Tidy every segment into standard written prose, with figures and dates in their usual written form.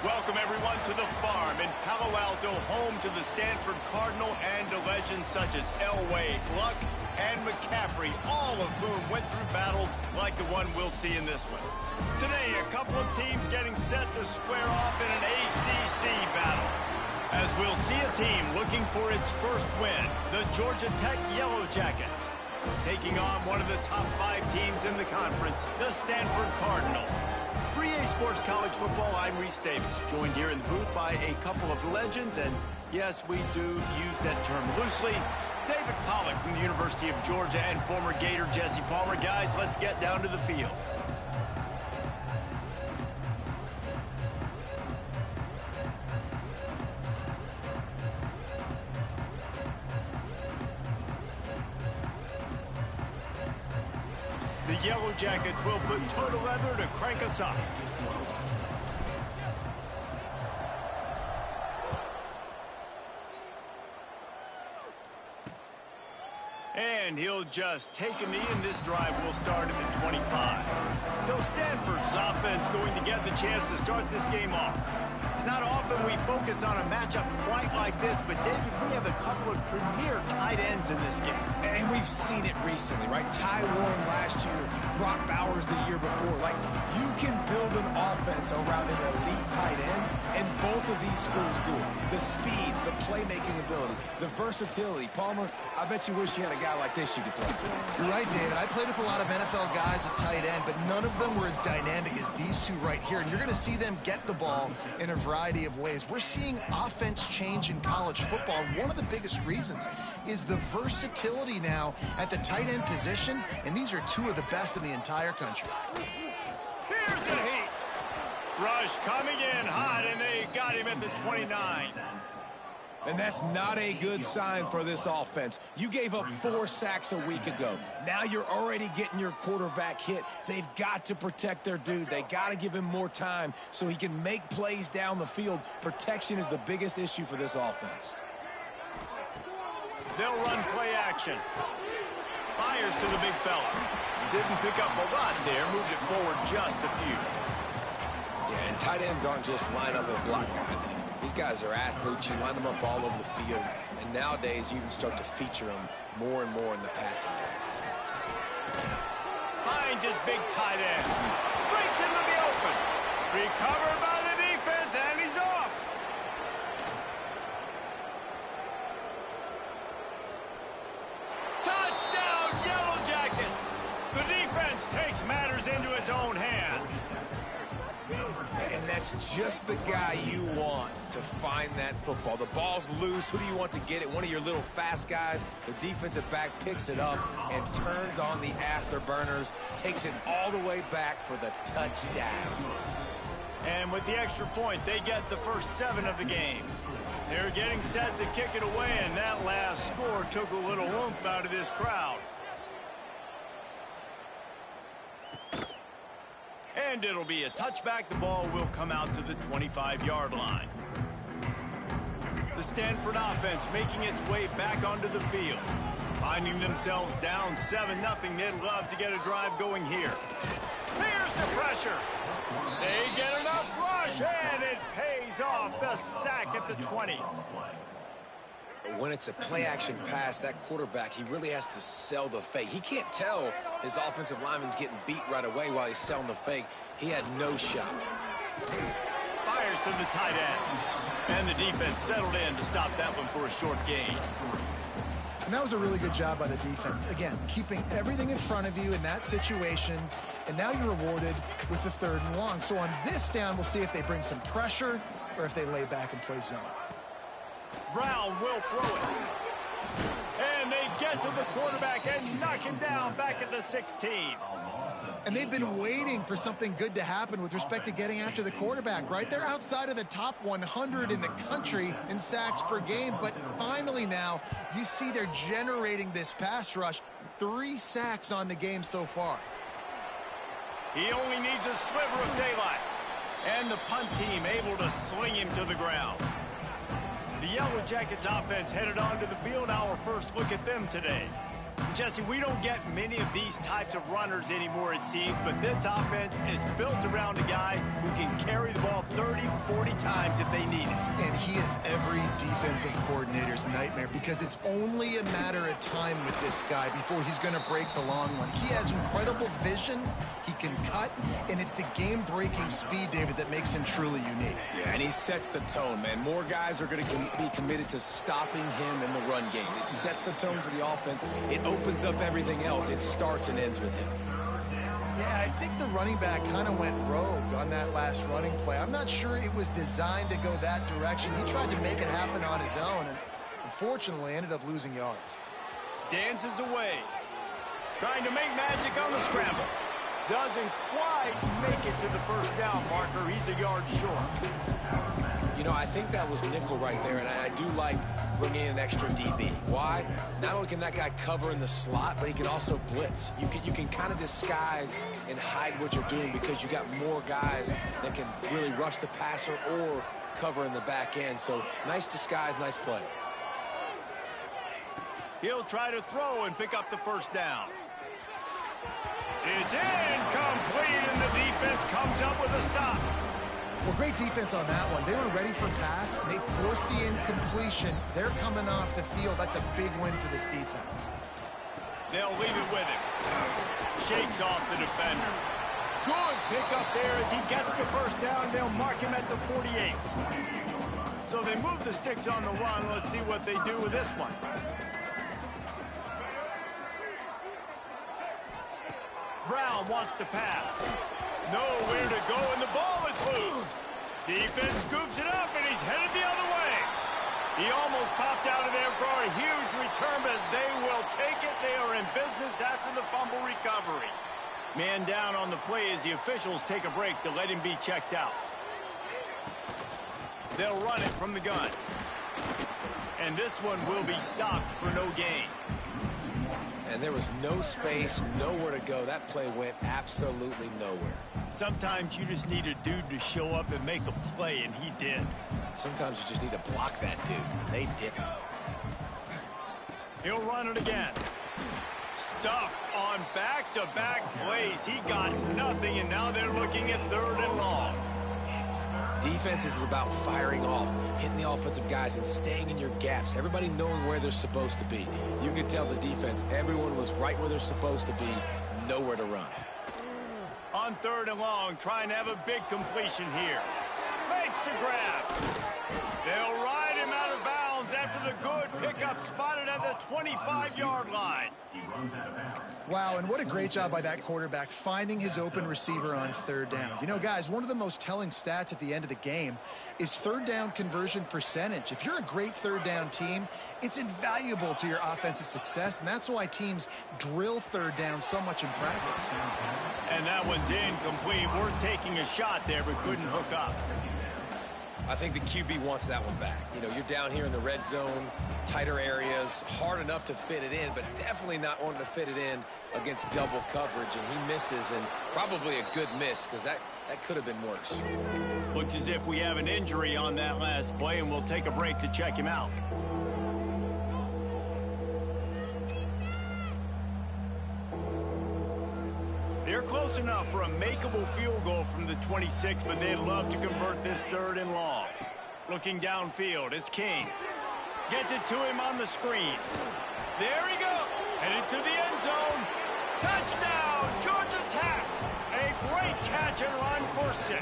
Welcome, everyone, to the farm in Palo Alto, home to the Stanford Cardinal and to legends such as Elway, Luck, and McCaffrey, all of whom went through battles like the one we'll see in this one. Today, a couple of teams getting set to square off in an ACC battle. As we'll see a team looking for its first win, the Georgia Tech Yellow Jackets, taking on one of the top 5 teams in the conference, the Stanford Cardinal. For EA Sports College Football, I'm Reese Davis, joined here in the booth by a couple of legends, and yes, we do use that term loosely. David Pollack from the University of Georgia and former Gator Jesse Palmer. Guys, let's get down to the field. The Yellow Jackets will put total leather to crank us up. And he'll just take a knee, and this drive will start at the 25. So Stanford's offense going to get the chance to start this game off. It's not often we focus on a matchup quite like this, but David, we have a couple of premier tight ends in this game. And we've seen it recently, right? Ty Warren last year, Brock Bowers the year before. Like, you can build an offense around an elite tight end, and both of these schools do it. The speed, the playmaking ability, the versatility. Palmer, I bet you wish you had a guy like this you could throw to. You're right, David. I played with a lot of NFL guys at tight end, but none of them were as dynamic as these two right here. And you're going to see them get the ball in a variety of ways. We're seeing offense change in college football. One of the biggest reasons is the versatility now at the tight end position, and these are two of the best in the entire country. Here's the heat. Rush coming in hot, and they got him at the 29. And that's not a good sign for this offense. You gave up 4 sacks a week ago. Now you're already getting your quarterback hit. They've got to protect their dude. They got to give him more time so he can make plays down the field. Protection is the biggest issue for this offense. They'll run play action. Fires to the big fella. Didn't pick up a lot there. Moved it forward just a few. Yeah, and tight ends aren't just line up and block guys anymore. These guys are athletes. You line them up all over the field. And nowadays, you can start to feature them more and more in the passing game. Finds his big tight end. Breaks into the open. Recovered by the defense, and he's off. Touchdown, Yellow Jackets. The defense takes matters into its own hands. And that's just the guy you want to find that football. The ball's loose. Who do you want to get it? One of your little fast guys. The defensive back picks it up and turns on the afterburners, takes it all the way back for the touchdown. And with the extra point, they get the first 7 of the game. They're getting set to kick it away, and that last score took a little oomph out of this crowd. And it'll be a touchback. The ball will come out to the 25-yard line. The Stanford offense making its way back onto the field. Finding themselves down 7-0. They'd love to get a drive going here. Here's the pressure. They get enough rush, and it pays off. The sack at the 20. When it's a play-action pass, that quarterback, he really has to sell the fake. He can't tell his offensive lineman's getting beat right away while he's selling the fake. He had no shot. Fires to the tight end. And the defense settled in to stop that one for a short gain. And that was a really good job by the defense. Again, keeping everything in front of you in that situation, and now you're rewarded with the 3rd and long. So on this down, we'll see if they bring some pressure or if they lay back and play zone. Brown will throw it. And they get to the quarterback and knock him down back at the 16. And they've been waiting for something good to happen with respect to getting after the quarterback, right? They're outside of the top 100 in the country in sacks per game, but finally now you see they're generating this pass rush. 3 sacks on the game so far. He only needs a sliver of daylight. And the punt team able to sling him to the ground. The Yellow Jackets offense headed onto the field. Our first look at them today. Jesse, we don't get many of these types of runners anymore, it seems, but this offense is built around a guy who can carry the ball 30, 40 times if they need it. And he is every defensive coordinator's nightmare because it's only a matter of time with this guy before he's going to break the long one. He has incredible vision, he can cut, and it's the game-breaking speed, David, that makes him truly unique. Yeah, and he sets the tone, man. More guys are going to be committed to stopping him in the run game. It sets the tone for the offense. It opens up everything else. It starts and ends with him. Yeah, I think the running back kind of went rogue on that last running play. I'm not sure it was designed to go that direction. He tried to make it happen on his own, and unfortunately ended up losing yards. Dances away. Trying to make magic on the scramble. Doesn't quite make it to the first down marker. He's a yard short. You know, I think that was nickel right there, and I do like bringing in an extra DB. Why? Not only can that guy cover in the slot, but he can also blitz. You can kind of disguise and hide what you're doing because you got more guys that can really rush the passer or cover in the back end. So nice disguise, nice play. He'll try to throw and pick up the first down. It's incomplete, and the defense comes up with a stop. Well, great defense on that one. They were ready for pass, and they forced the incompletion. They're coming off the field. That's a big win for this defense. They'll leave it with him. Shakes off the defender. Good pickup there as he gets the first down. They'll mark him at the 48. So they move the sticks on the run. Let's see what they do with this one. Brown wants to pass. Nowhere to go, and the ball is loose. Defense scoops it up, and he's headed the other way. He almost popped out of there for a huge return, but they will take it. They are in business after the fumble recovery. Man down on the play as the officials take a break to let him be checked out. They'll run it from the gun. And this one will be stopped for no gain. And there was no space, nowhere to go. That play went absolutely nowhere. Sometimes you just need a dude to show up and make a play, and he did. Sometimes you just need to block that dude, and they didn't. He'll run it again. Stuffed on back-to-back plays. He got nothing, and now they're looking at 3rd and long. Defense is about firing off, hitting the offensive guys, and staying in your gaps. Everybody knowing where they're supposed to be. You could tell the defense, everyone was right where they're supposed to be, nowhere to run. On 3rd and long, trying to have a big completion here. Makes the grab. They'll ride him out of bounds after the good pickup spotted at the 25-yard line. Wow, and what a great job by that quarterback finding his open receiver on 3rd down. You know, guys, one of the most telling stats at the end of the game is 3rd down conversion percentage. If you're a great 3rd down team, it's invaluable to your offensive success, and that's why teams drill 3rd down so much in practice. And that one's incomplete. We're taking a shot there, but couldn't hook up. I think the QB wants that one back. You know, you're down here in the red zone, tighter areas, hard enough to fit it in, but definitely not wanting to fit it in against double coverage, and he misses, and probably a good miss because that could have been worse. Looks as if we have an injury on that last play, and we'll take a break to check him out. They're close enough for a makeable field goal from the 26, but they'd love to convert this 3rd and long. Looking downfield, it's King. Gets it to him on the screen. There he goes. Headed to the end zone. Touchdown, Georgia Tech. A great catch and run for 6.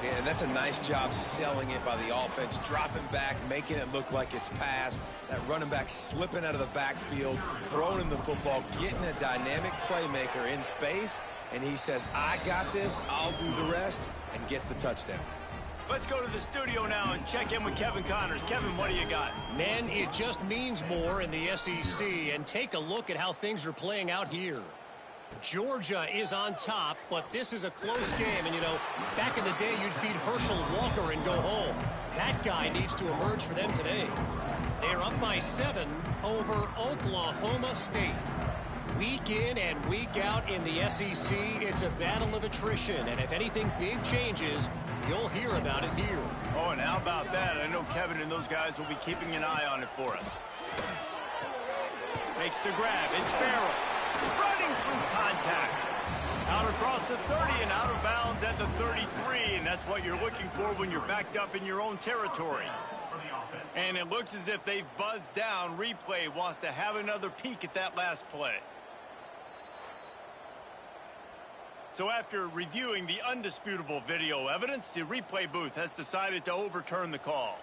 Yeah, and that's a nice job selling it by the offense, dropping back, making it look like it's pass. That running back slipping out of the backfield, throwing him the football, getting a dynamic playmaker in space, and he says, I got this, I'll do the rest, and gets the touchdown. Let's go to the studio now and check in with Kevin Connors. Kevin, what do you got? Man, it just means more in the SEC, and take a look at how things are playing out here. Georgia is on top, but this is a close game. And, you know, back in the day, you'd feed Herschel Walker and go home. That guy needs to emerge for them today. They're up by 7 over Oklahoma State. Week in and week out in the SEC, it's a battle of attrition. And if anything big changes, you'll hear about it here. Oh, and how about that? I know Kevin and those guys will be keeping an eye on it for us. Makes the grab. It's Farrell. Running through contact. Out across the 30 and out of bounds at the 33, and that's what you're looking for when you're backed up in your own territory. And it looks as if they've buzzed down. Replay wants to have another peek at that last play. So after reviewing the undisputable video evidence, the replay booth has decided to overturn the call.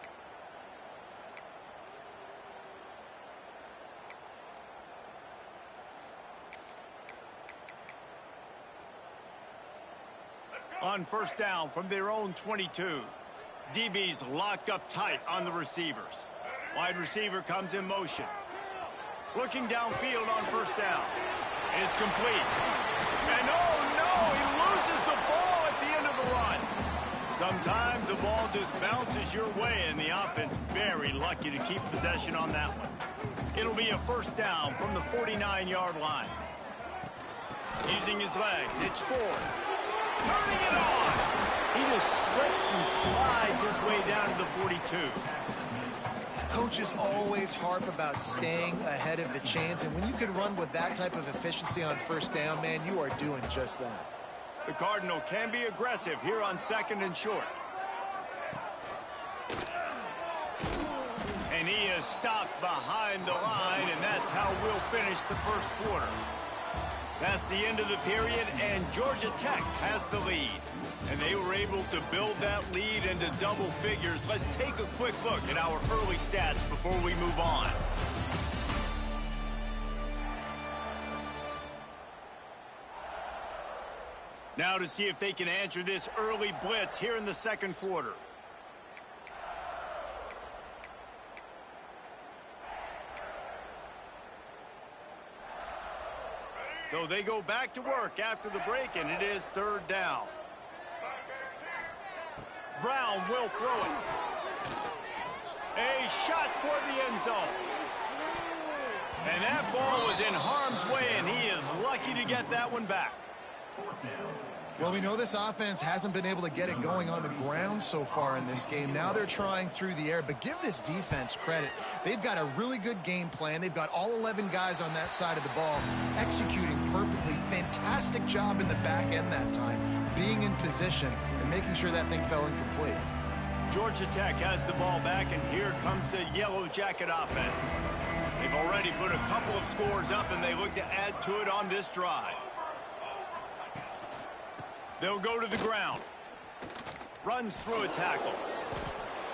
On first down from their own 22. DB's locked up tight on the receivers. Wide receiver comes in motion. Looking downfield on first down. It's complete. And oh no, he loses the ball at the end of the run. Sometimes the ball just bounces your way, and the offense very lucky to keep possession on that one. It'll be a first down from the 49-yard line. Using his legs, it's forward. Turning it on. He just slips and slides his way down to the 42. Coaches always harp about staying ahead of the chains, and when you can run with that type of efficiency on first down, man, you are doing just that. The Cardinal can be aggressive here on second and short. And he is stopped behind the line, and that's how we'll finish the first quarter. That's the end of the period, and Georgia Tech has the lead. And they were able to build that lead into double figures. Let's take a quick look at our early stats before we move on. Now to see if they can answer this early blitz here in the second quarter. So they go back to work after the break, and it is third down. Brown will throw it. A shot toward the end zone. And that ball was in harm's way, and he is lucky to get that one back. Well, we know this offense hasn't been able to get it going on the ground so far in this game. Now they're trying through the air, but give this defense credit. They've got a really good game plan. They've got all 11 guys on that side of the ball executing perfectly. Fantastic job in the back end that time, being in position and making sure that thing fell incomplete. Georgia Tech has the ball back, and here comes the Yellow Jacket offense. They've already put a couple of scores up, and they look to add to it on this drive. They'll go to the ground. Runs through a tackle.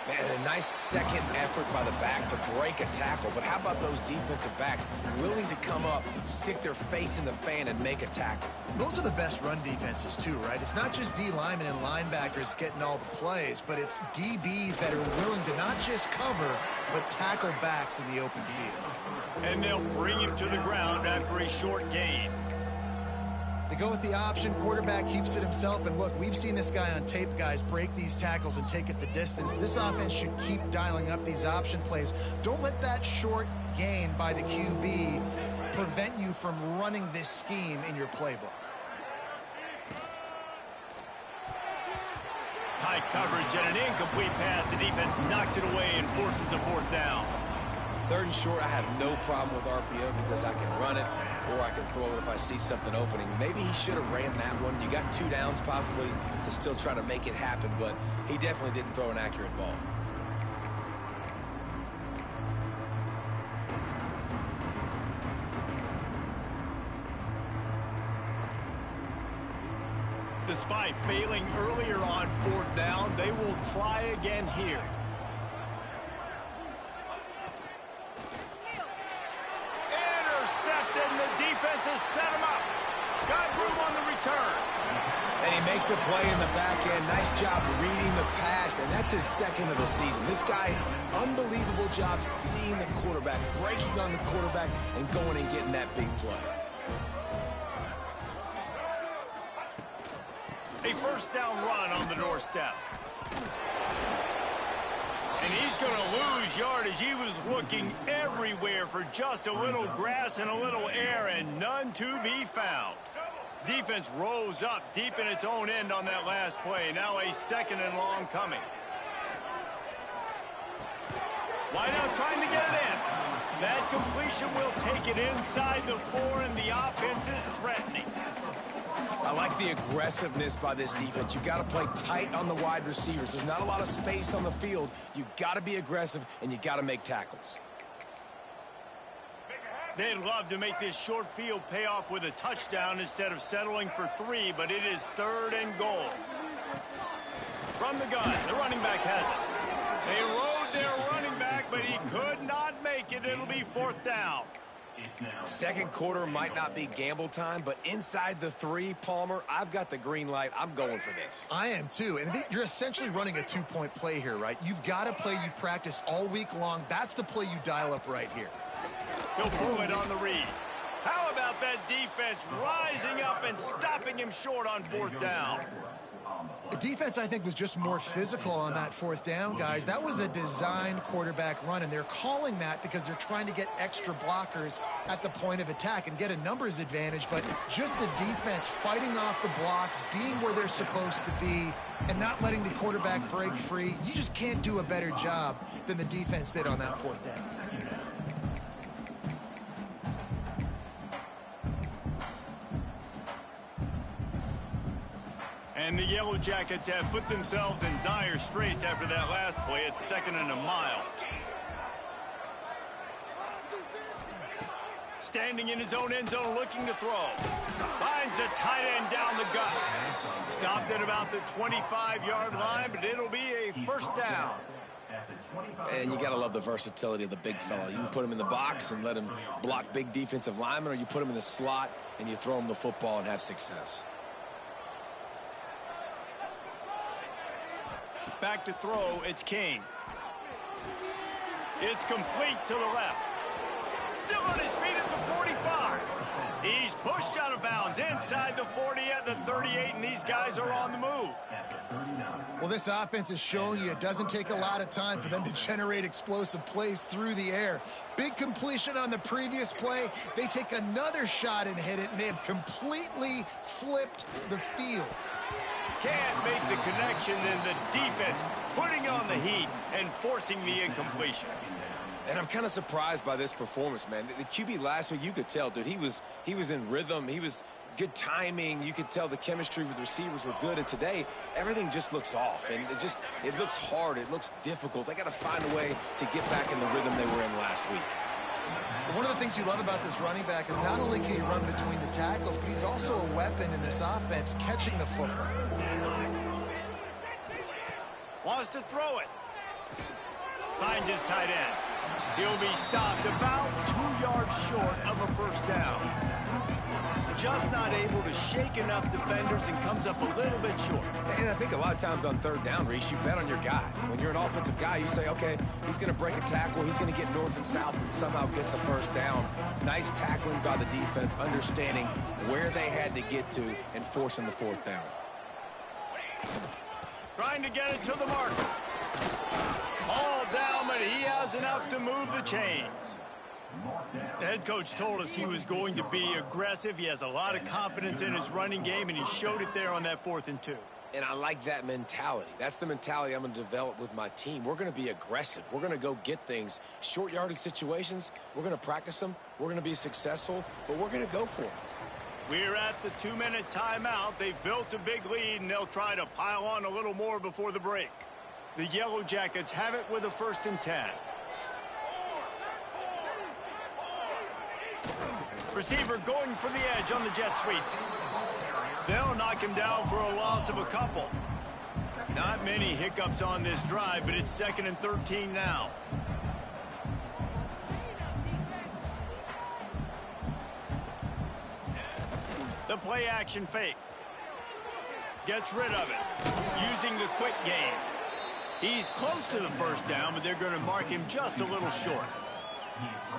Man, a nice second effort by the back to break a tackle. But how about those defensive backs willing to come up, stick their face in the fan, and make a tackle? Those are the best run defenses, too, right? It's not just D linemen and linebackers getting all the plays, but it's DBs that are willing to not just cover, but tackle backs in the open field. And they'll bring him to the ground after a short gain. They go with the option. Quarterback keeps it himself. And look, we've seen this guy on tape, guys, break these tackles and take it the distance. This offense should keep dialing up these option plays. Don't let that short gain by the QB prevent you from running this scheme in your playbook. High coverage and an incomplete pass. The defense knocks it away and forces a fourth down. Third and short, I have no problem with RPO because I can run it or I can throw it if I see something opening. Maybe he should have ran that one. You got 2 downs possibly to still try to make it happen, but he definitely didn't throw an accurate ball. Despite failing earlier on fourth down, they will try again here. Defense has set him up. Got room on the return. And he makes a play in the back end. Nice job reading the pass, and that's his second of the season. This guy, unbelievable job seeing the quarterback, breaking on the quarterback, and going and getting that big play. A first down run on the doorstep. And he's going to lose yardage. He was looking everywhere for just a little grass and a little air, and none to be found. Defense rose up deep in its own end on that last play. Now a second and long coming. Wideout trying to get it in. That completion will take it inside the 4, and the offense is threatening. I like the aggressiveness by this defense. You got to play tight on the wide receivers. There's not a lot of space on the field. You got to be aggressive, and you got to make tackles. They'd love to make this short field pay off with a touchdown instead of settling for 3, but it is 3rd and goal. From the gun, the running back has it. They rode their running back, but he could not make it. It'll be 4th down. Second quarter might not be gamble time, but inside the 3, Palmer, I've got the green light. I'm going for this. I am too, and you're essentially running a 2-point play here, right? You've got to play you've practiced all week long. That's the play you dial up right here. He'll pull it on the read. How about that defense rising up and stopping him short on 4th down? The defense, I think, was just more physical on that 4th down, guys. That was a designed quarterback run, and they're calling that because they're trying to get extra blockers at the point of attack and get a numbers advantage, but just the defense fighting off the blocks, being where they're supposed to be, and not letting the quarterback break free. You just can't do a better job than the defense did on that 4th down. And the Yellow Jackets have put themselves in dire straits after that last play. It's 2nd and a mile. Standing in his own end zone looking to throw. Finds a tight end down the gut. Stopped at about the 25-yard line, but it'll be a 1st down. And you got to love the versatility of the big fella. You can put him in the box and let him block big defensive linemen, or you put him in the slot and you throw him the football and have success. Back to throw, it's King. It's complete to the left. Still on his feet at the 45. He's pushed out of bounds inside the 40 at the 38, and these guys are on the move. Well, this offense is showing you it doesn't take a lot of time for them to generate explosive plays through the air. Big completion on the previous play. They take another shot and hit it, and they have completely flipped the field. Can't make the connection, and the defense putting on the heat and forcing the incompletion. And I'm kind of surprised by this performance, man. The QB last week, you could tell, dude, he was in rhythm. He was good timing. You could tell the chemistry with receivers were good. And today, everything just looks off. And it looks hard. It looks difficult. They got to find a way to get back in the rhythm they were in last week. One of the things you love about this running back is not only can he run between the tackles, but he's also a weapon in this offense, catching the football. Wants to throw it. Finds his tight end. He'll be stopped about 2 yards short of a 1st down. Just not able to shake enough defenders and comes up a little bit short. And I think a lot of times on 3rd down, Reese, you bet on your guy. When you're an offensive guy, you say, okay, he's going to break a tackle, he's going to get north and south and somehow get the 1st down. Nice tackling by the defense, understanding where they had to get to and forcing the 4th down. Trying to get it to the marker. All down, but he has enough to move the chains. The head coach told us he was going to be aggressive. He has a lot of confidence in his running game, and he showed it there on that 4th and 2. And I like that mentality. That's the mentality I'm going to develop with my team. We're going to be aggressive. We're going to go get things. Short yardage situations, we're going to practice them. We're going to be successful, but we're going to go for it. We're at the 2-minute timeout. They've built a big lead, and they'll try to pile on a little more before the break. The Yellow Jackets have it with a 1st and 10. Receiver going for the edge on the jet sweep. They'll knock him down for a loss of a couple. Not many hiccups on this drive, but it's 2nd and 13 now. The play action fake. Gets rid of it. Using the quick game. He's close to the 1st down, but they're going to mark him just a little short.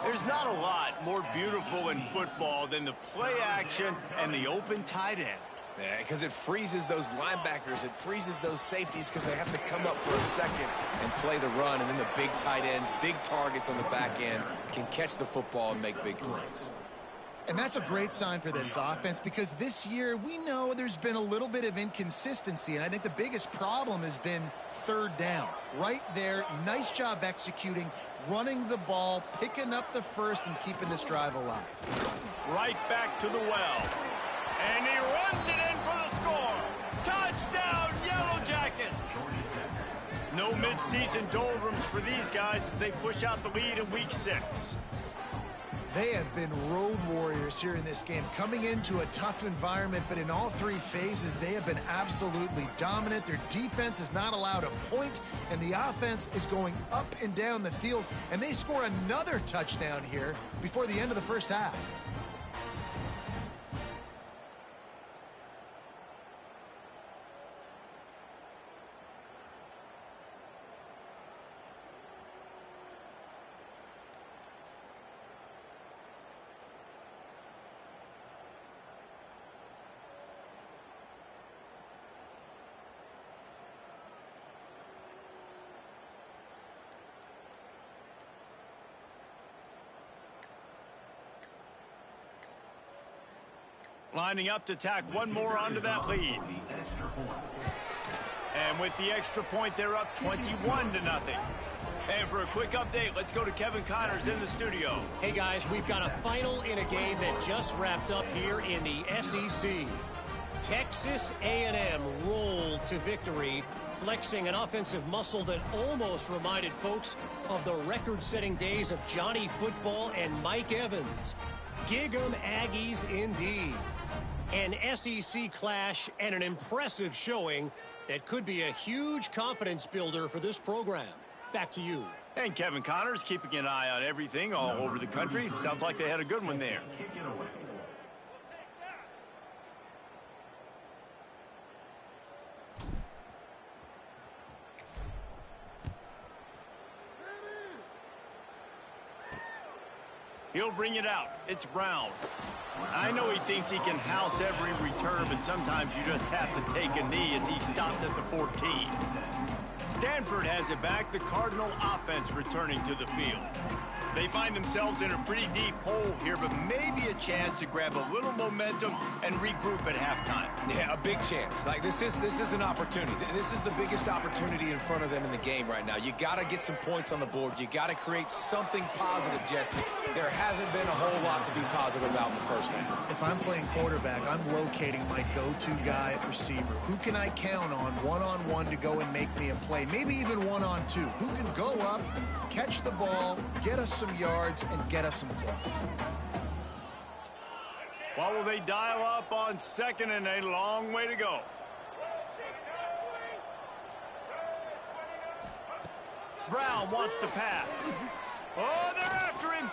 There's not a lot more beautiful in football than the play action and the open tight end. Yeah, because it freezes those linebackers. It freezes those safeties because they have to come up for a second and play the run. And then the big tight ends, big targets on the back end can catch the football and make big plays. And that's a great sign for this offense because this year we know there's been a little bit of inconsistency. And I think the biggest problem has been 3rd down. Right there, nice job executing, running the ball, picking up the 1st, and keeping this drive alive. Right back to the well. And he runs it in No mid-season doldrums for these guys as they push out the lead in Week 6. They have been road warriors here in this game, coming into a tough environment, but in all three phases, they have been absolutely dominant. Their defense is not allowed a point, and the offense is going up and down the field, and they score another touchdown here before the end of the first half. Lining up to tack one more onto that lead. And with the extra point, they're up 21-0. And for a quick update, let's go to Kevin Connors in the studio. Hey, guys, we've got a final in a game that just wrapped up here in the SEC. Texas A&M rolled to victory, flexing an offensive muscle that almost reminded folks of the record-setting days of Johnny Football and Mike Evans. Gig 'em Aggies indeed. An SEC clash and an impressive showing that could be a huge confidence builder for this program. Back to you. And Kevin Connors keeping an eye on everything all over the country. Sounds like they had a good one there. He'll bring it out. It's Brown. I know he thinks he can house every return, but sometimes you just have to take a knee as he stopped at the 14. Stanford has it back, the Cardinal offense returning to the field. They find themselves in a pretty deep hole here, but maybe a chance to grab a little momentum and regroup at halftime. Yeah, a big chance. Like, this is an opportunity. This is the biggest opportunity in front of them in the game right now. You got to get some points on the board. You got to create something positive, Jesse. There hasn't been a whole lot to be positive about in the first half. If I'm playing quarterback, I'm locating my go-to guy at receiver. Who can I count on one-on-one to go and make me a play? Maybe even one-on-two. Who can go up, catch the ball, get us some yards, and get us some points? What will they dial up on second and a long way to go? Brown wants to pass. Oh, they're after him.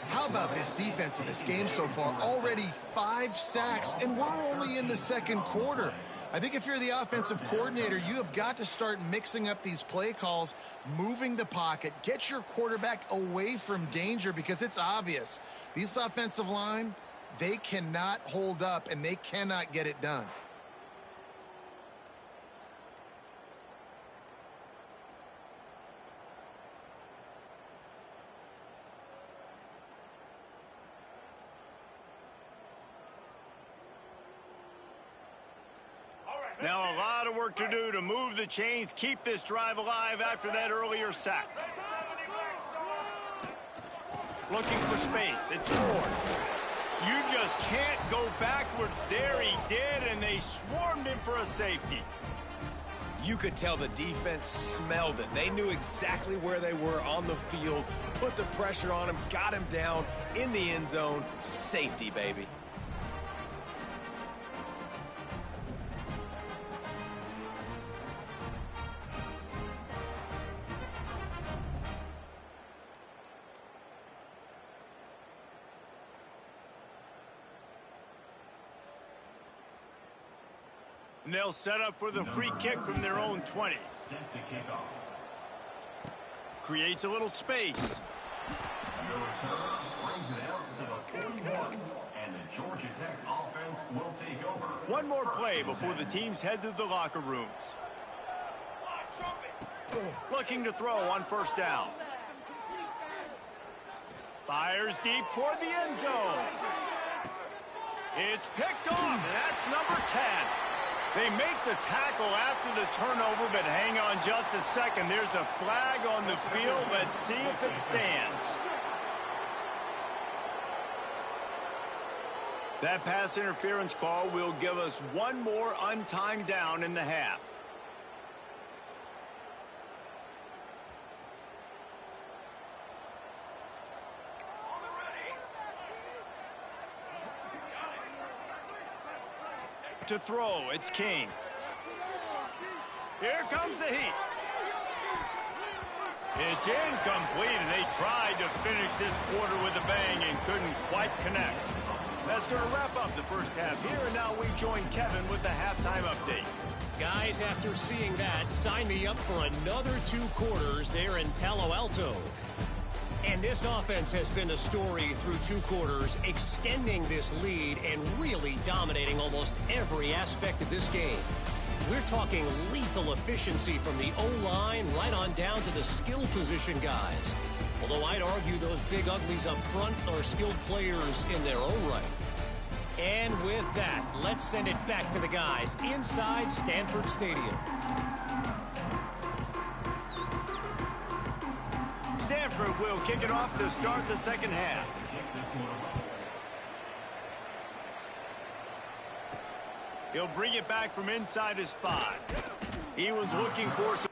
How about this defense in this game so far? Already 5 sacks, and we're only in the second quarter. I think if you're the offensive coordinator, you have got to start mixing up these play calls, moving the pocket, get your quarterback away from danger, because it's obvious. These offensive line, they cannot hold up, and they cannot get it done. Now a lot of work to do to move the chains, keep this drive alive after that earlier sack. Looking for space. It's Ford. You just can't go backwards there. He did, and they swarmed him for a safety. You could tell the defense smelled it. They knew exactly where they were on the field, put the pressure on him, got him down in the end zone. Safety, baby. And they'll set up for the free kick from their own 20. Creates a little space. One more play before the teams head to the locker rooms. Looking to throw on first down. Fires deep toward the end zone. It's picked off, and that's number 10. They make the tackle after the turnover, but hang on just a second. There's a flag on the field. Let's see if it stands. That pass interference call will give us one more untimed down in the half. To throw, it's King. Here comes the heat. It's incomplete, and they tried to finish this quarter with a bang and couldn't quite connect. That's going to wrap up the first half here, and now we join Kevin with the halftime update. Guys, after seeing that, sign me up for another 2 quarters there in Palo Alto. And this offense has been the story through 2 quarters, extending this lead and really dominating almost every aspect of this game. We're talking lethal efficiency from the O-line right on down to the skill position guys. Although I'd argue those big uglies up front are skilled players in their own right. And with that, let's send it back to the guys inside Stanford Stadium. Stanford will kick it off to start the second half. He'll bring it back from inside his 5. He was looking for some...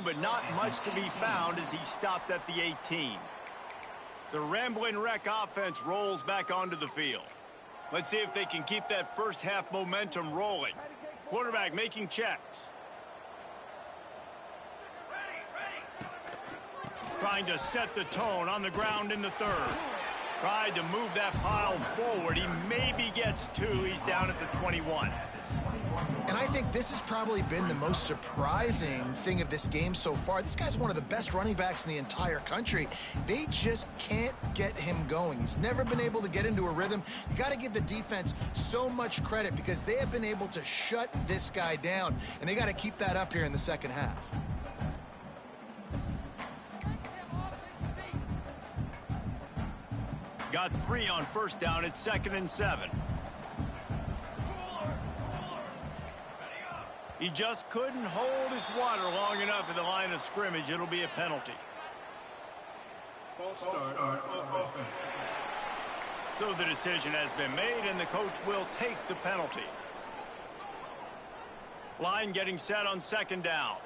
but not much to be found as he stopped at the 18. The Ramblin' Wreck offense rolls back onto the field. Let's see if they can keep that first half momentum rolling. Quarterback making checks. Trying to set the tone on the ground in the third. Tried to move that pile forward. He maybe gets 2. He's down at the 21. And I think this has probably been the most surprising thing of this game so far. This guy's one of the best running backs in the entire country. They just can't get him going. He's never been able to get into a rhythm. You got to give the defense so much credit because they have been able to shut this guy down, and they got to keep that up here in the second half. Got 3 on first down. It's 2nd and 7. He just couldn't hold his water long enough at the line of scrimmage. It'll be a penalty. False start on offense. So the decision has been made, and the coach will take the penalty. Line getting set on 2nd down.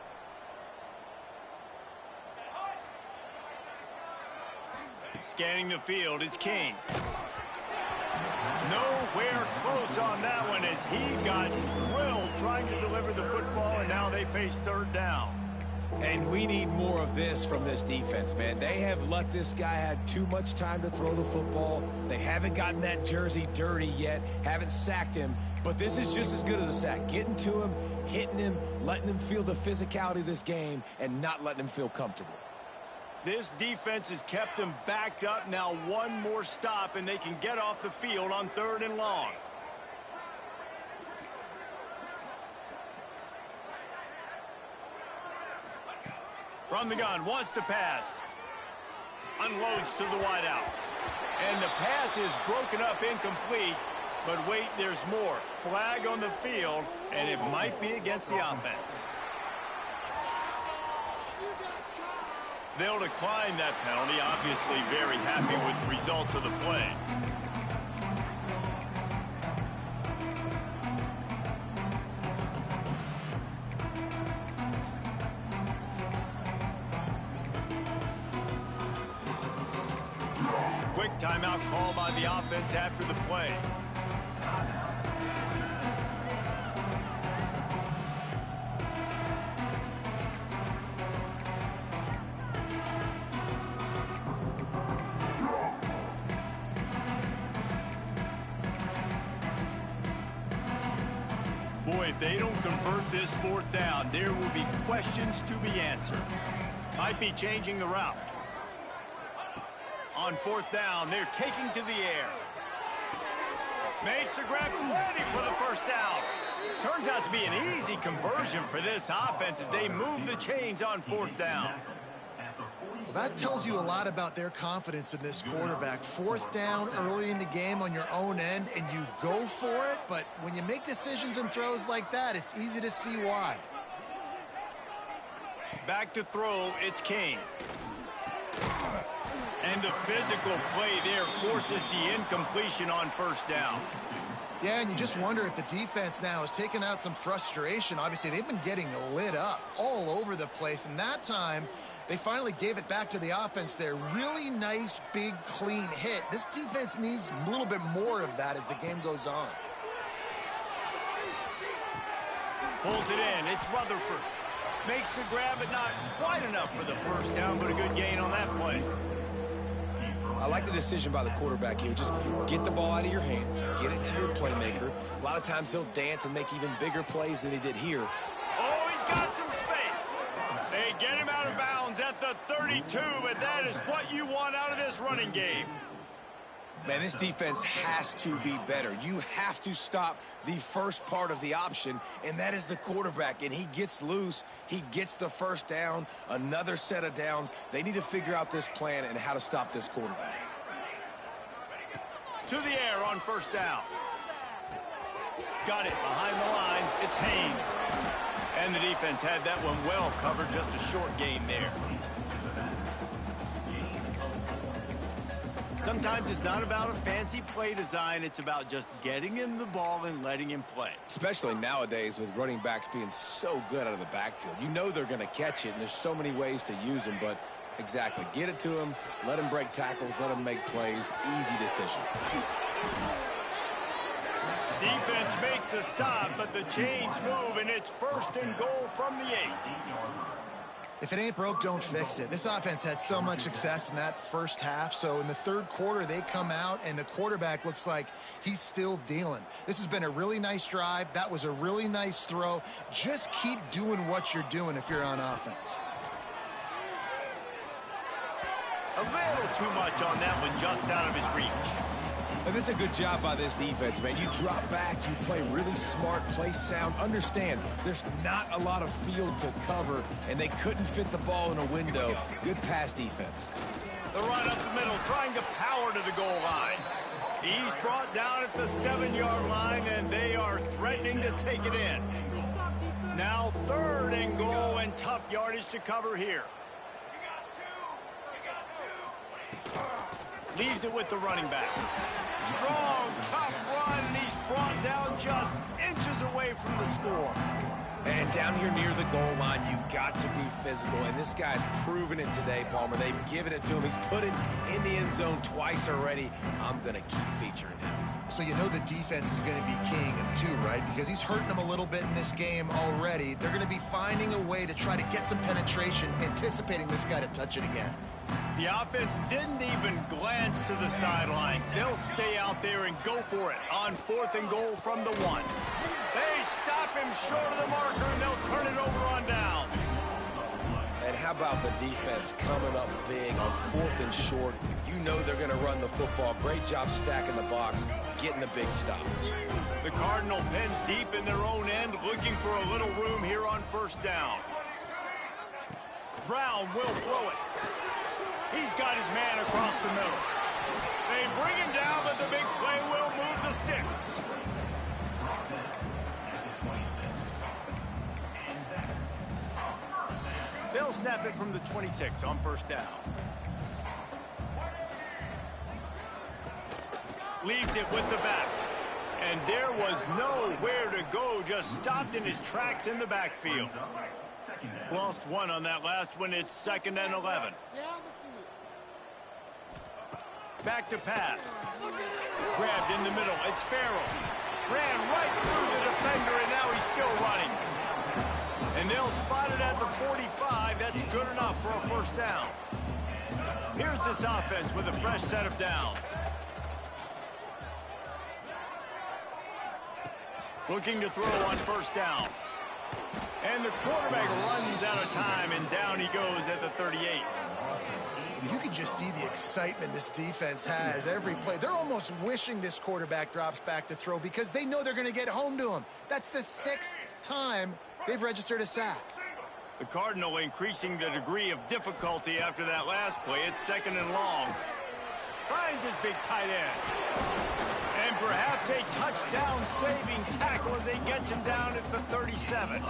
Scanning the field, it's King. Nowhere close on that one as he got drilled trying to deliver the football, and now they face 3rd down. And we need more of this from this defense, man. They have let this guy have too much time to throw the football. They haven't gotten that jersey dirty yet, haven't sacked him. But this is just as good as a sack. Getting to him, hitting him, letting him feel the physicality of this game, and not letting him feel comfortable. This defense has kept them backed up. Now one more stop, and they can get off the field on 3rd and long. From the gun, wants to pass. Unloads to the wideout. And the pass is broken up, incomplete. But wait, there's more. Flag on the field, and it might be against the offense. They'll decline that penalty, obviously very happy with the results of the play. Quick timeout call by the offense after the play. Boy, if they don't convert this 4th down, there will be questions to be answered. Might be changing the route. On 4th down, they're taking to the air. Makes the grab, ready for the 1st down. Turns out to be an easy conversion for this offense as they move the chains on 4th down. Well, that tells you a lot about their confidence in this quarterback. 4th down early in the game on your own end, and you go for it, but when you make decisions and throws like that, it's easy to see why. Back to throw, it's King. And the physical play there forces the incompletion on 1st down. Yeah, and you just wonder if the defense now has taken out some frustration. Obviously, they've been getting lit up all over the place, and that time, they finally gave it back to the offense there. Really nice, big, clean hit. This defense needs a little bit more of that as the game goes on. Pulls it in. It's Rutherford. Makes the grab, but not quite enough for the 1st down, but a good gain on that play. I like the decision by the quarterback here. Just get the ball out of your hands, get it to your playmaker. A lot of times he'll dance and make even bigger plays than he did here. Oh, he's got some space. They get him out of bounds at the 32, but that is what you want out of this running game. Man, this defense has to be better. You have to stop the first part of the option, and that is the quarterback. And he gets loose. He gets the 1st down, another set of downs. They need to figure out this plan and how to stop this quarterback. To the air on 1st down. Got it behind the line. It's Haynes. And the defense had that one well covered. Just a short gain there. Sometimes it's not about a fancy play design. It's about just getting him the ball and letting him play. Especially nowadays with running backs being so good out of the backfield. You know they're going to catch it, and there's so many ways to use them, but exactly. Get it to him, let him break tackles, let him make plays. Easy decision. Defense makes a stop, but the chains move, and it's 1st and goal from the 8. If it ain't broke, don't fix it. This offense had so much success in that first half, so in the third quarter, they come out, and the quarterback looks like he's still dealing. This has been a really nice drive. That was a really nice throw. Just keep doing what you're doing if you're on offense. A little too much on that one, just out of his reach. And that's a good job by this defense, man. You drop back, you play really smart, play sound. Understand, there's not a lot of field to cover, and they couldn't fit the ball in a window. Good pass defense. The run up the middle, trying to power to the goal line. He's brought down at the 7-yard line, and they are threatening to take it in. Now 3rd and goal, and tough yardage to cover here. Leaves it with the running back. Strong, tough run, and he's brought down just inches away from the score. And down here near the goal line, you got to be physical, and this guy's proven it today, Palmer. They've given it to him. He's put it in the end zone twice already. I'm going to keep featuring him. So you know the defense is going to be keying him too, right? Because he's hurting them a little bit in this game already. They're going to be finding a way to try to get some penetration, anticipating this guy to touch it again. The offense didn't even glance to the sidelines. They'll stay out there and go for it on 4th and goal from the 1. They stop him short of the marker, and they'll turn it over on down. And how about the defense coming up big on 4th and short? You know they're going to run the football. Great job stacking the box, getting the big stop. The Cardinal pen deep in their own end, looking for a little room here on 1st down. Brown will throw it. He's got his man across the middle. They bring him down, but the big play will move the sticks. They'll snap it from the 26 on 1st down. Leaves it with the back. And there was nowhere to go, just stopped in his tracks in the backfield. Lost one on that last one. It's 2nd and 11. Back to pass. Grabbed in the middle. It's Farrell. Ran right through the defender, and now he's still running. And they'll spot it at the 45. That's good enough for a 1st down. Here's this offense with a fresh set of downs. Looking to throw on 1st down. And the quarterback runs out of time, and down he goes at the 38. And you can just see the excitement this defense has every play. They're almost wishing this quarterback drops back to throw because they know they're going to get home to him. That's the 6th time they've registered a sack. The Cardinal increasing the degree of difficulty after that last play. It's 2nd and long. Finds his big tight end. And perhaps a touchdown-saving tackle as he gets him down at the 37.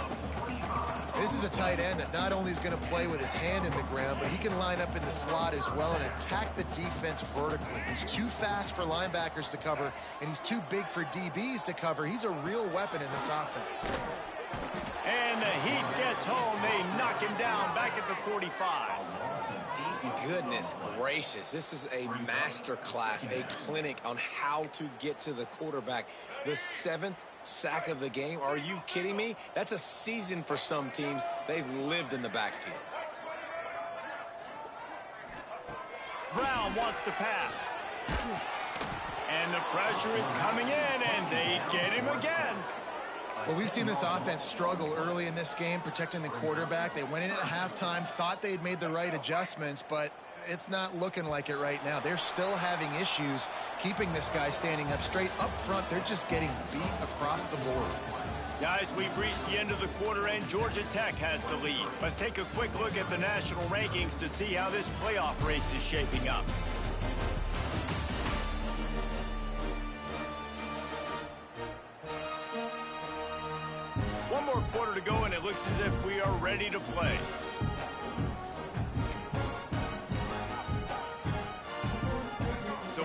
This is a tight end that not only is going to play with his hand in the ground, but he can line up in the slot as well and attack the defense vertically. He's too fast for linebackers to cover, and he's too big for DBs to cover. He's a real weapon in this offense. And the Heat gets home. They knock him down back at the 45. Goodness gracious. This is a master class, a clinic on how to get to the quarterback. The 7th sack of the game. Are you kidding me? That's a season for some teams. They've lived in the backfield. Brown wants to pass. And the pressure is coming in, and they get him again. Well, we've seen this offense struggle early in this game, protecting the quarterback. They went in at halftime, thought they had made the right adjustments, but it's not looking like it right now. They're still having issues keeping this guy standing up straight. Up front, they're just getting beat across the board. Guys, we've reached the end of the quarter, and Georgia Tech has the lead. Let's take a quick look at the national rankings to see how this playoff race is shaping up. One more quarter to go, and it looks as if we are ready to play.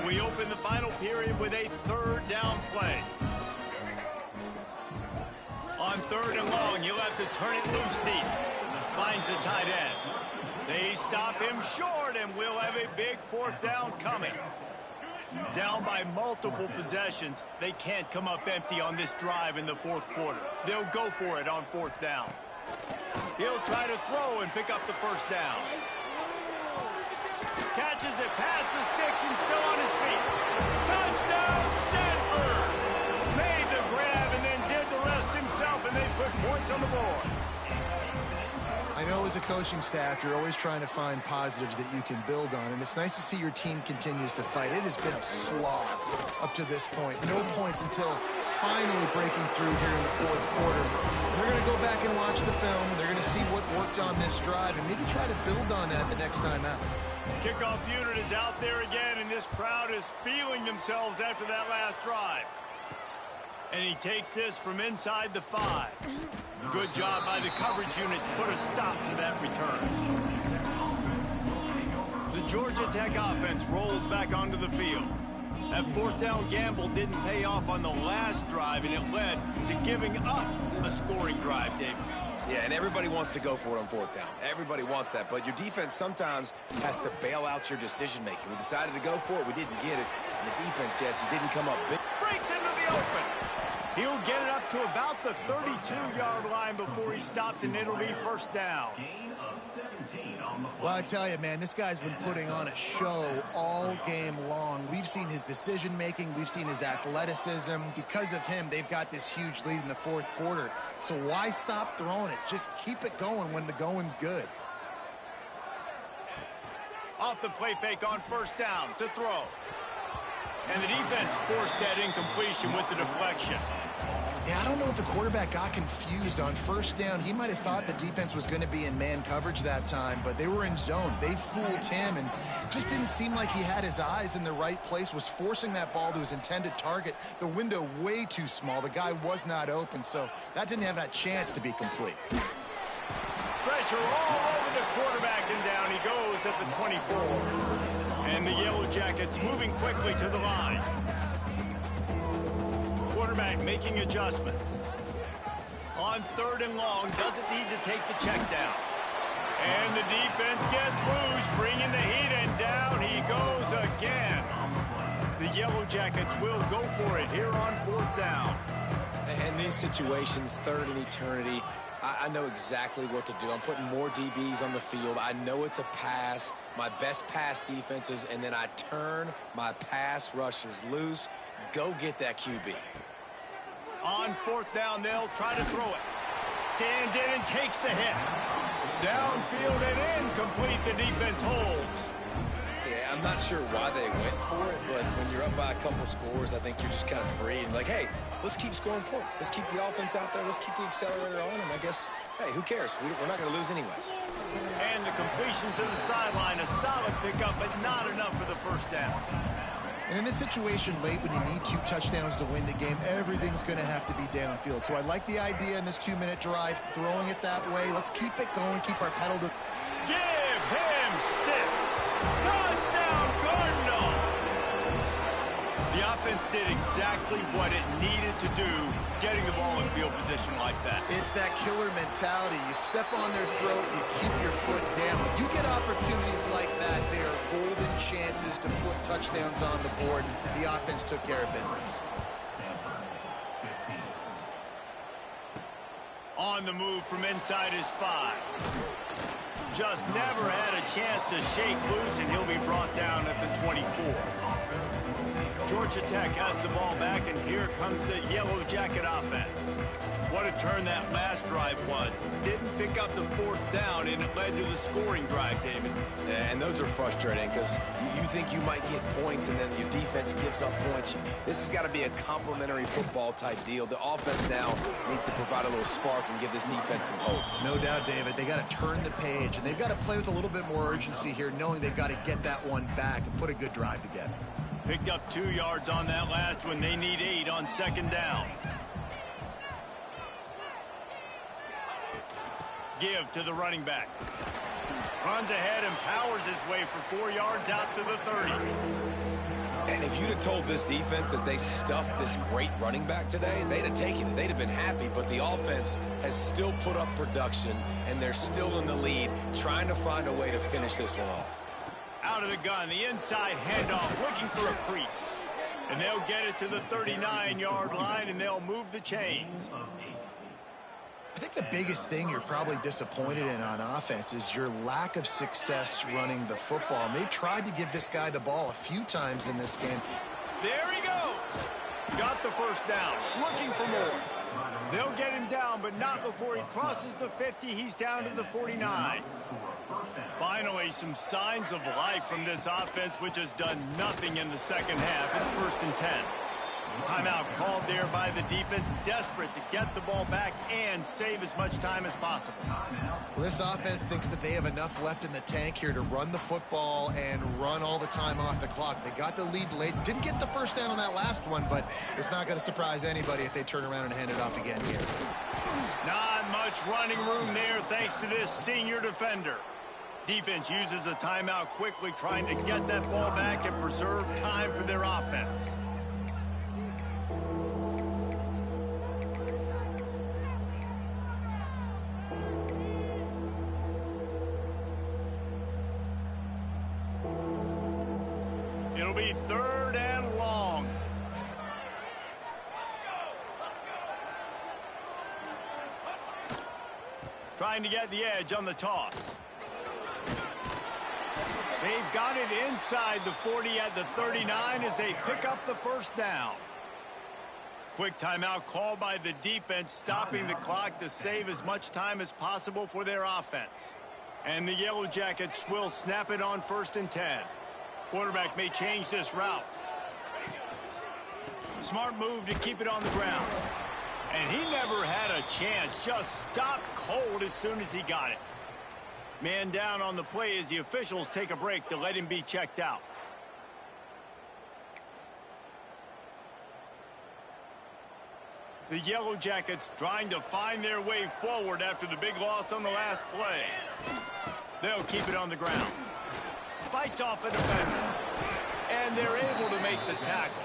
We open the final period with a third down play. On third and long, he'll have to turn it loose deep. Finds the tight end. They stop him short, and we'll have a big fourth down coming. Down by multiple possessions, they can't come up empty on this drive in the fourth quarter. They'll go for it on fourth down. He'll try to throw and pick up the first down. Catches it past the sticks and still on his feet. Touchdown, Stanford! Made the grab and then did the rest himself, and they put points on the board. I know as a coaching staff, you're always trying to find positives that you can build on, and it's nice to see your team continues to fight. It has been a slog up to this point. No points until finally breaking through here in the fourth quarter. And they're going to go back and watch the film. They're going to see what worked on this drive and maybe try to build on that the next time out. Kickoff unit is out there again, and this crowd is feeling themselves after that last drive. And he takes this from inside the 5. Good job by the coverage unit to put a stop to that return. The Georgia Tech offense rolls back onto the field. That fourth down gamble didn't pay off on the last drive, and it led to giving up a scoring drive, David. Yeah, and everybody wants to go for it on fourth down. Everybody wants that, but your defense sometimes has to bail out your decision-making. We decided to go for it. We didn't get it. And the defense, Jesse, didn't come up big. Breaks into the open. He'll get it up to about the 32-yard line before he stopped, and it'll be first down. Well, I tell you, man, this guy's been putting on a show all game long. We've seen his decision-making. We've seen his athleticism. Because of him, they've got this huge lead in the fourth quarter. So why stop throwing it? Just keep it going when the going's good. Off the play fake on first down to throw. And the defense forced that incompletion with the deflection. Yeah, I don't know if the quarterback got confused on first down. He might have thought the defense was going to be in man coverage that time, but they were in zone. They fooled him and just didn't seem like he had his eyes in the right place, was forcing that ball to his intended target. The window way too small. The guy was not open, so that didn't have that chance to be complete. Pressure all over the quarterback, and down he goes at the 24. And the Yellow Jackets moving quickly to the line. Quarterback making adjustments. On third and long, doesn't need to take the check down. And the defense gets loose, bringing the heat, and down he goes again. The Yellow Jackets will go for it here on fourth down. In these situations, third and eternity, I know exactly what to do. I'm putting more DBs on the field. I know it's a pass, my best pass defenses, and then I turn my pass rushers loose. Go get that QB. On fourth down, they'll try to throw it. Stands in and takes the hit. Downfield and incomplete. The defense holds. Yeah, I'm not sure why they went for it, but when you're up by a couple scores, I think you're just kind of free and like, hey, let's keep scoring points. Let's keep the offense out there. Let's keep the accelerator on, and I guess, hey, who cares? We're not going to lose anyways. And the completion to the sideline, a solid pickup, but not enough for the first down. And in this situation late when you need 2 touchdowns to win the game, everything's going to have to be downfield. So I like the idea in this 2-minute drive, throwing it that way. Let's keep it going, keep our pedal to... Give him 6. Touchdown, Cardinal! The offense did exactly what it needed to do, getting the ball in field position like that. It's that killer mentality. You step on their throat, you keep your foot down. When you get opportunities like that, they are golden chances to put touchdowns on the board. The offense took care of business. On the move from inside his 5. Just never had a chance to shake loose, and he'll be brought down at the 24. Georgia Tech has the ball back, and here comes the Yellow Jacket offense. What a turn that last drive was. Didn't pick up the fourth down, and it led to the scoring drive, David. Yeah, and those are frustrating because you think you might get points, and then your defense gives up points. This has got to be a complementary football type deal. The offense now needs to provide a little spark and give this defense some hope. No doubt, David. They got to turn the page, and they've got to play with a little bit more urgency here, knowing they've got to get that one back and put a good drive together. Picked up 2 yards on that last one. They need 8 on second down. Give to the running back. Runs ahead and powers his way for 4 yards out to the 30. And if you'd have told this defense that they stuffed this great running back today, they'd have taken it. They'd have been happy, but the offense has still put up production, and they're still in the lead, trying to find a way to finish this one off. Out of the gun, the inside handoff, looking for a crease. And they'll get it to the 39-yard line, and they'll move the chains. I think the biggest thing you're probably disappointed in on offense is your lack of success running the football. And they've tried to give this guy the ball a few times in this game. There he goes. Got the first down. Looking for more. They'll get him down, but not before he crosses the 50. He's down to the 49. Finally, some signs of life from this offense, which has done nothing in the second half. It's 1st and 10. Timeout called there by the defense, desperate to get the ball back and save as much time as possible. Well, this offense thinks that they have enough left in the tank here to run the football and run all the time off the clock. They got the lead late. Didn't get the first down on that last one, but it's not going to surprise anybody if they turn around and hand it off again here. Not much running room there thanks to this senior defender. Defense uses a timeout quickly, trying to get that ball back and preserve time for their offense. It'll be 3rd and long. Trying to get the edge on the toss. They've got it inside the 40 at the 39 as they pick up the first down. Quick timeout called by the defense, stopping the clock to save as much time as possible for their offense. And the Yellow Jackets will snap it on 1st and 10. Quarterback may change this route. Smart move to keep it on the ground. And he never had a chance. Just stopped cold as soon as he got it. Man down on the play as the officials take a break to let him be checked out. The Yellow Jackets trying to find their way forward after the big loss on the last play. They'll keep it on the ground. Fights off a defender. And they're able to make the tackle.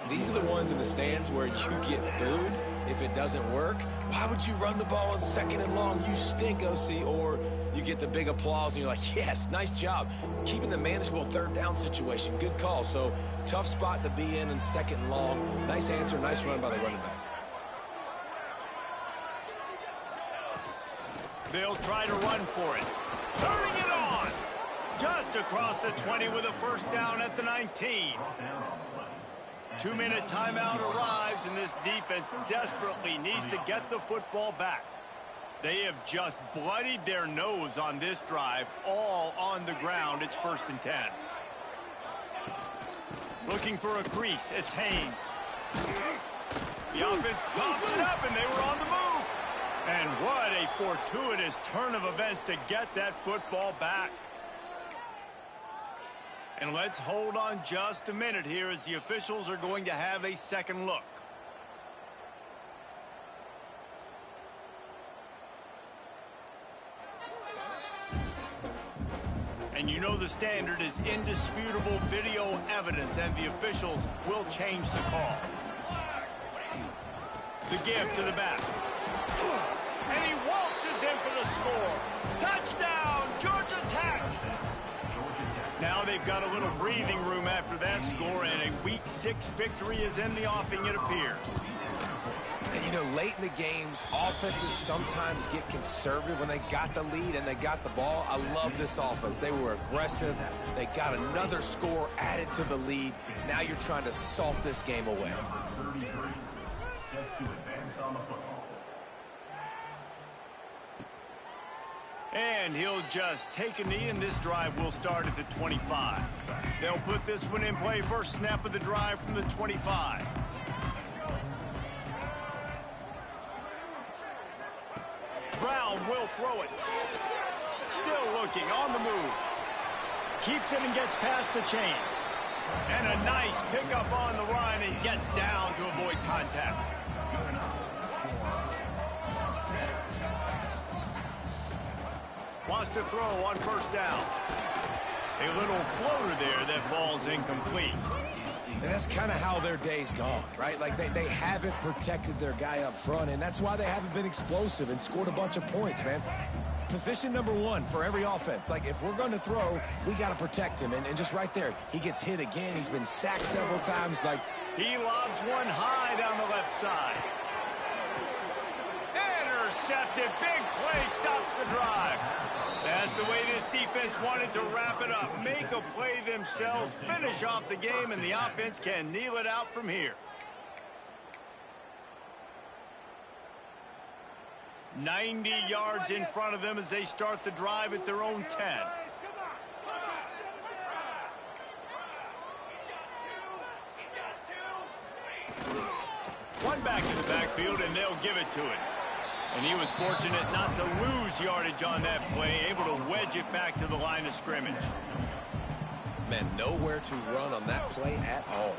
These are the ones in the stands where you get booed if it doesn't work. Why would you run the ball on 2nd and long? You stink, OC. Or you get the big applause and you're like, yes, nice job. Keeping the manageable 3rd down situation. Good call. So tough spot to be in 2nd and long. Nice answer, nice run by the running back. They'll try to run for it. Turning it on. Just across the 20 with a first down at the 19. 2-minute timeout arrives, and this defense desperately needs to get the football back. They have just bloodied their nose on this drive, all on the ground. It's 1st and 10. Looking for a crease. It's Haynes. The offense pops it up, and they were on the move. And what a fortuitous turn of events to get that football back. And let's hold on just a minute here as the officials are going to have a second look. And you know the standard is indisputable video evidence, and the officials will change the call. The give to the back. And he waltzes in for the score. Touchdown, Georgia Tech! Now they've got a little breathing room after that score, and a Week 6 victory is in the offing, it appears. And, you know, late in the games, offenses sometimes get conservative when they got the lead and they got the ball. I love this offense. They were aggressive. They got another score added to the lead. Now you're trying to salt this game away. And he'll just take a knee, and this drive will start at the 25. They'll put this one in play. First snap of the drive from the 25. Brown will throw it. Still looking, on the move. Keeps it and gets past the chains. And a nice pickup on the run, and gets down to avoid contact. Wants to throw on first down. A little floater there that falls incomplete. And that's kind of how their day's gone, right? Like they haven't protected their guy up front, and that's why they haven't been explosive and scored a bunch of points, man. Position number one for every offense. Like, if we're going to throw, we got to protect him. And just right there, he gets hit again. He's been sacked several times. Like, he lobs one high down the left side. Intercepted. Big play stops the drive. That's the way this defense wanted to wrap it up. Make a play themselves, finish off the game, and the offense can kneel it out from here. 90 yards in front of them as they start the drive at their own 10. One back in the backfield, and they'll give it to it. And he was fortunate not to lose yardage on that play, able to wedge it back to the line of scrimmage. Man, nowhere to run on that play at all.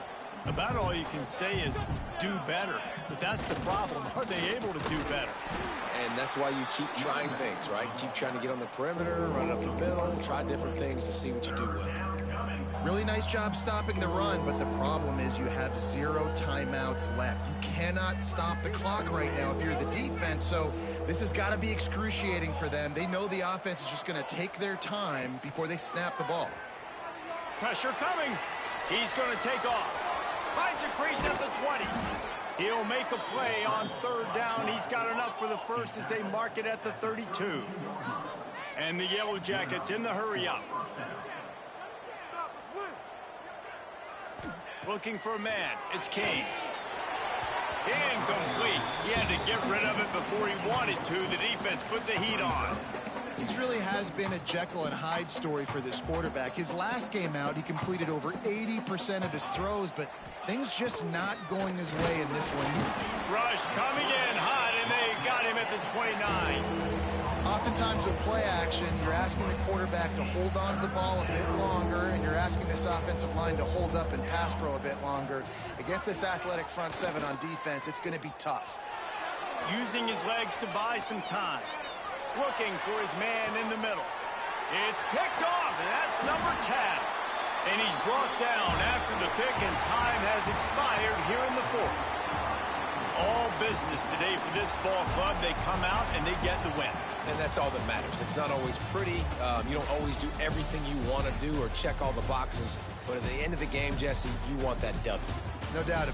About all you can say is do better. But that's the problem. Are they able to do better? And that's why you keep trying things, right? Keep trying to get on the perimeter, run up the middle, try different things to see what you do well. Really nice job stopping the run, but the problem is you have 0 timeouts left. You cannot stop the clock right now if you're the defense, so this has got to be excruciating for them. They know the offense is just going to take their time before they snap the ball. Pressure coming. He's going to take off. Finds a crease at the 20. He'll make a play on 3rd down. He's got enough for the first as they mark it at the 32. And the Yellow Jackets in the hurry up. Looking for a man. It's Kane. Incomplete. He had to get rid of it before he wanted to. The defense put the heat on. This really has been a Jekyll and Hyde story for this quarterback. His last game out, he completed over 80% of his throws, but things just not going his way in this one. Rush coming in hot, and they got him at the 29. Oftentimes with play action, you're asking the quarterback to hold on to the ball a bit longer, and you're asking this offensive line to hold up and pass pro a bit longer. Against this athletic front seven on defense, it's going to be tough. Using his legs to buy some time. Looking for his man in the middle. It's picked off, and that's number 10. And he's brought down after the pick, and time has expired here in the 4th. All business today for this ball club. They come out, and they get the win. And that's all that matters. It's not always pretty. You don't always do everything you want to do or check all the boxes. But at the end of the game, Jesse, you want that W. No doubt.